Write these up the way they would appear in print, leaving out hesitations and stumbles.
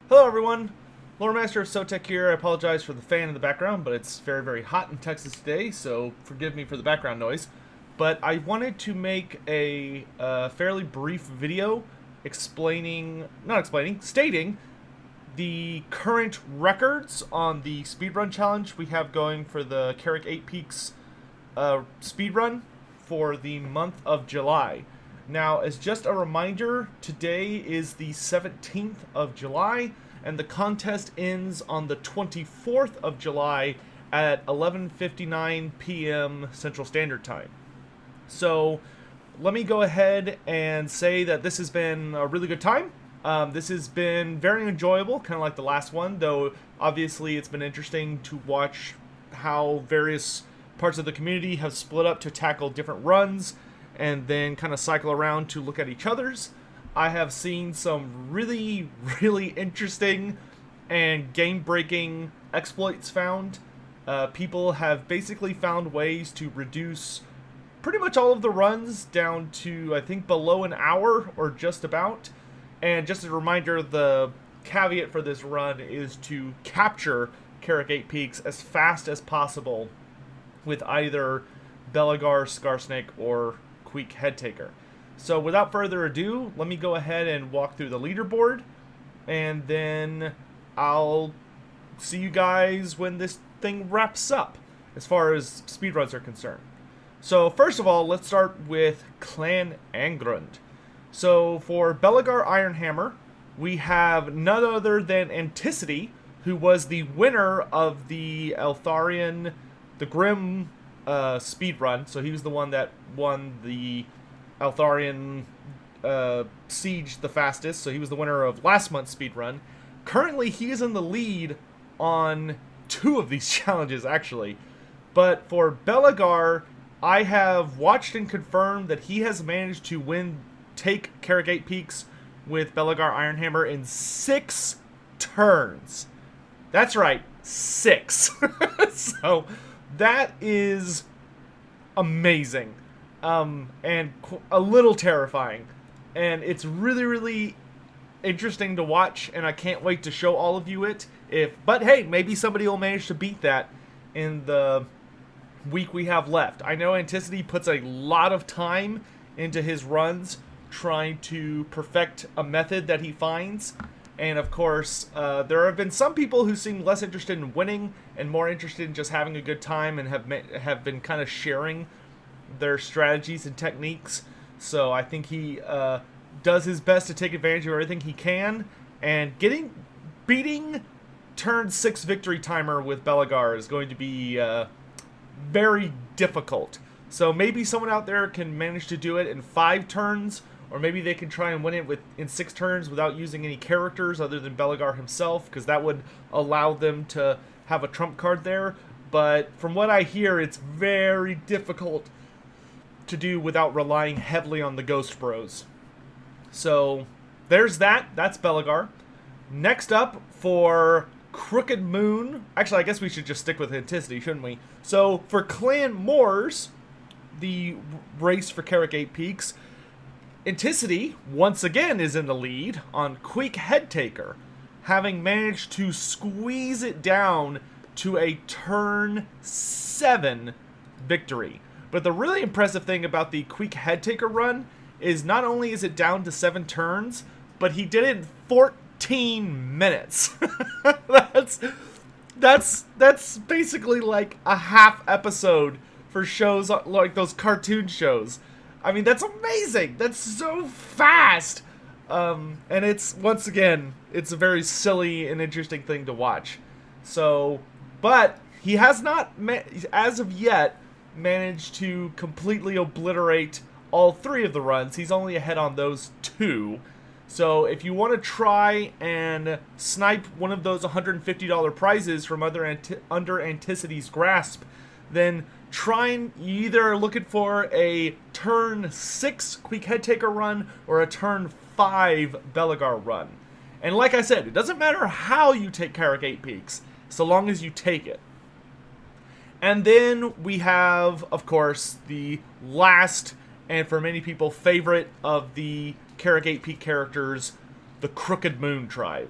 Hello everyone, Loremaster of Sotek here. I apologize for the fan in the background, but it's very, very hot in Texas today, so forgive me for the background noise. But I wanted to make a fairly brief video stating the current records on the speedrun challenge we have going for the Carrick 8 Peaks speedrun for the month of July. Now, as just a reminder, today is the 17th of July, and the contest ends on the 24th of July at 11:59 p.m. Central Standard Time. So, let me go ahead and say that this has been a really good time. This has been very enjoyable, kind of like the last one, though obviously it's been interesting to watch how various parts of the community have split up to tackle different runs and then kind of cycle around to look at each other's. I have seen some really, really interesting and game-breaking exploits found. People have basically found ways to reduce pretty much all of the runs down to, I think, below an hour or just about. And just a reminder, the caveat for this run is to capture Carrick 8 Peaks as fast as possible with either Belegar, Skarsnik, or Queek Headtaker. So without further ado, let me go ahead and walk through the leaderboard, and then I'll see you guys when this thing wraps up, as far as speedruns are concerned. So first of all, let's start with Clan Angrund. So for Belegar Ironhammer, we have none other than Enticity, who was the winner of the Eltharion, the Grim speedrun. So he was the one that won the Eltharion siege the fastest. So he was the winner of last month's speedrun. Currently, he is in the lead on 2 of these challenges, actually. But for Belegar, I have watched and confirmed that he has managed to take Carrick 8 Peaks with Belegar Ironhammer in 6 turns. That's right, 6. So that is amazing, and a little terrifying, and it's really, really interesting to watch, and I can't wait to show all of you it. But hey, maybe somebody will manage to beat that in the week we have left. I know Enticity puts a lot of time into his runs trying to perfect a method that he finds. And of course, there have been some people who seem less interested in winning and more interested in just having a good time, and have been kind of sharing their strategies and techniques. So I think he does his best to take advantage of everything he can, and beating turn 6 victory timer with Belegar is going to be very difficult. So maybe someone out there can manage to do it in 5 turns. Or maybe they can try and win it in 6 turns without using any characters other than Belegar himself, because that would allow them to have a trump card there. But from what I hear, it's very difficult to do without relying heavily on the Ghost Bros. So there's that. That's Belegar. Next up for Crooked Moon. Actually, I guess we should just stick with Enticity, shouldn't we? So for Clan Moors, the race for Carrick 8 Peaks, Enticity, once again, is in the lead on Queek Headtaker, having managed to squeeze it down to a turn 7 victory. But the really impressive thing about the Queek Headtaker run is not only is it down to 7 turns, but he did it in 14 minutes. That's basically like a half episode for shows like those cartoon shows. I mean, that's amazing. That's so fast. And it's, once again, it's a very silly and interesting thing to watch. So, but he has not, as of yet, managed to completely obliterate all 3 of the runs. He's only ahead on those 2. So if you want to try and snipe one of those $150 prizes from under Anticity's grasp, then try and either looking for a turn 6 Queek Headtaker run or a turn 5 Belegar run. And like I said, it doesn't matter how you take Carrick 8 Peaks, so long as you take it. And then we have, of course, the last, and for many people, favorite of the Carrick 8 Peak characters, the Crooked Moon Tribe.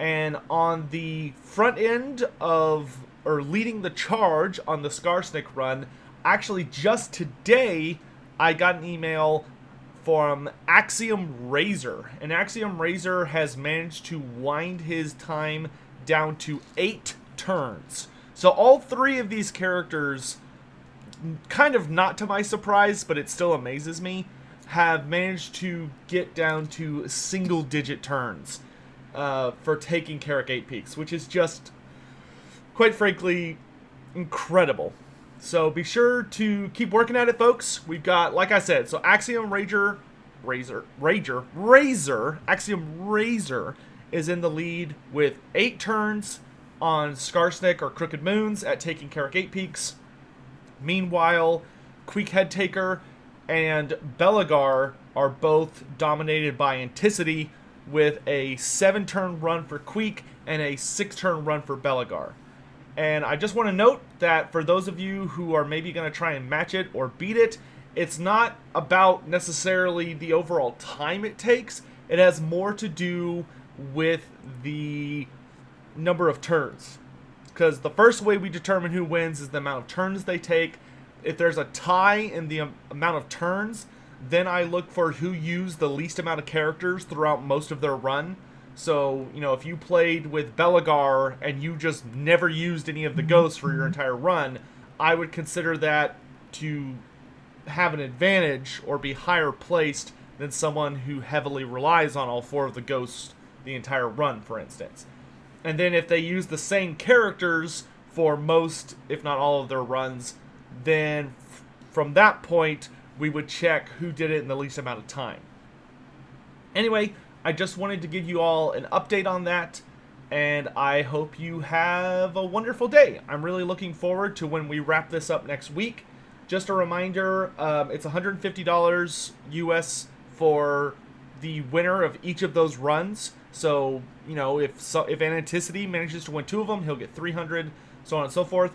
And on the front end of, or leading the charge on the Skarsnik run, actually just today, I got an email from Axiom Razor. And Axiom Razor has managed to wind his time down to 8 turns. So all 3 of these characters, kind of not to my surprise, but it still amazes me, have managed to get down to single-digit turns for taking Carrick 8 Peaks, which is just, quite frankly, incredible. So be sure to keep working at it, folks. We've got, like I said, so Axiom Razor Axiom Razor is in the lead with 8 turns on Skarsnik or Crooked Moons at taking Carrick 8 Peaks. Meanwhile, Queek Headtaker and Belegar are both dominated by Enticity with a 7-turn run for Queek and a 6-turn run for Belegar. And I just want to note that for those of you who are maybe going to try and match it or beat it, it's not about necessarily the overall time it takes. It has more to do with the number of turns. Because the first way we determine who wins is the amount of turns they take. If there's a tie in the amount of turns, then I look for who used the least amount of characters throughout most of their run. So, you know, if you played with Belegar and you just never used any of the ghosts for your entire run, I would consider that to have an advantage or be higher placed than someone who heavily relies on all 4 of the ghosts the entire run, for instance. And then if they use the same characters for most, if not all of their runs, then from that point, we would check who did it in the least amount of time. Anyway, I just wanted to give you all an update on that, and I hope you have a wonderful day. I'm really looking forward to when we wrap this up next week. Just a reminder, it's $150 US for the winner of each of those runs. So, you know, if Anticity manages to win 2 of them, he'll get $300, so on and so forth.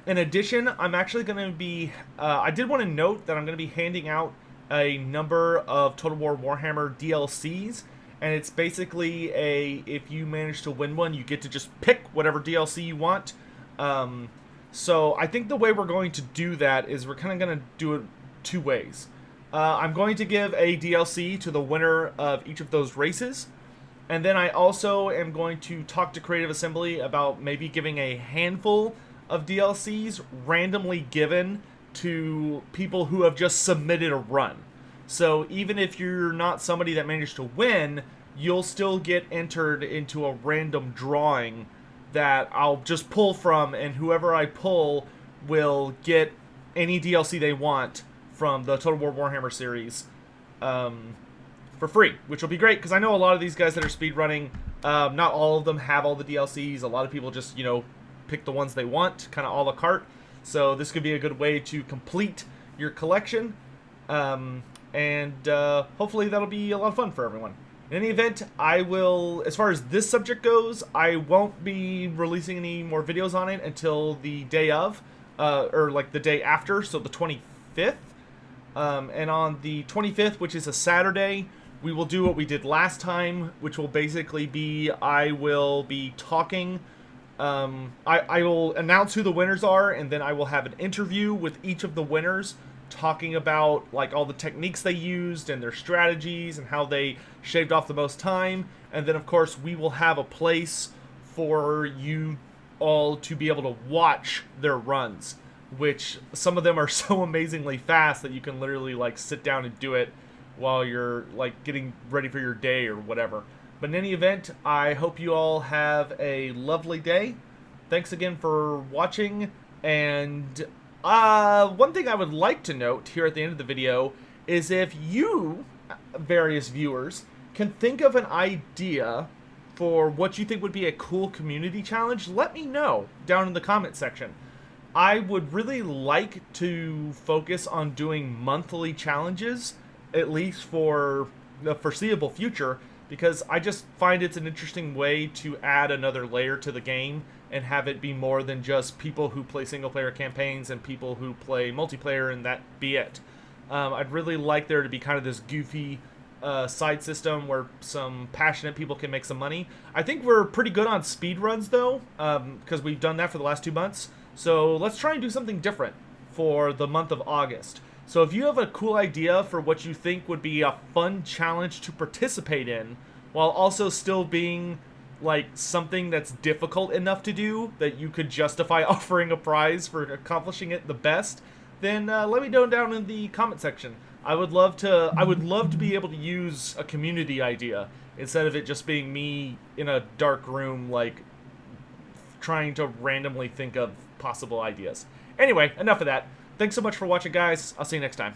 In addition, I'm actually going to be, I did want to note that I'm going to be handing out a number of Total War Warhammer DLCs. And it's basically if you manage to win one, you get to just pick whatever DLC you want. So I think the way we're going to do that is we're kind of going to do it 2 ways. I'm going to give a DLC to the winner of each of those races. And then I also am going to talk to Creative Assembly about maybe giving a handful of DLCs randomly given to people who have just submitted a run. So even if you're not somebody that managed to win, you'll still get entered into a random drawing that I'll just pull from, and whoever I pull will get any DLC they want from the Total War Warhammer series for free, which will be great, because I know a lot of these guys that are speedrunning, not all of them have all the DLCs. A lot of people just, you know, pick the ones they want, kind of a la carte. So this could be a good way to complete your collection. Hopefully that'll be a lot of fun for everyone. In any event, I will, as far as this subject goes, I won't be releasing any more videos on it until the day of, or like the day after, so the 25th. And on the 25th, which is a Saturday, we will do what we did last time, which will basically be, I will be talking, I will announce who the winners are, and then I will have an interview with each of the winners, talking about like all the techniques they used and their strategies and how they shaved off the most time. And then of course we will have a place for you all to be able to watch their runs, which some of them are so amazingly fast that you can literally like sit down and do it while you're like getting ready for your day or whatever. But in any event, I hope you all have a lovely day. Thanks again for watching, and one thing I would like to note here at the end of the video is if you, various viewers, can think of an idea for what you think would be a cool community challenge, let me know down in the comment section. I would really like to focus on doing monthly challenges, at least for the foreseeable future, because I just find it's an interesting way to add another layer to the game and have it be more than just people who play single-player campaigns and people who play multiplayer and that be it. I'd really like there to be kind of this goofy side system where some passionate people can make some money. I think we're pretty good on speed runs though, because we've done that for the last 2 months. So let's try and do something different for the month of August. So if you have a cool idea for what you think would be a fun challenge to participate in, while also still being like something that's difficult enough to do that you could justify offering a prize for accomplishing it the best, then let me know down in the comment section. I would love to be able to use a community idea instead of it just being me in a dark room like trying to randomly think of possible ideas. Anyway, enough of that. Thanks so much for watching, guys. I'll see you next time.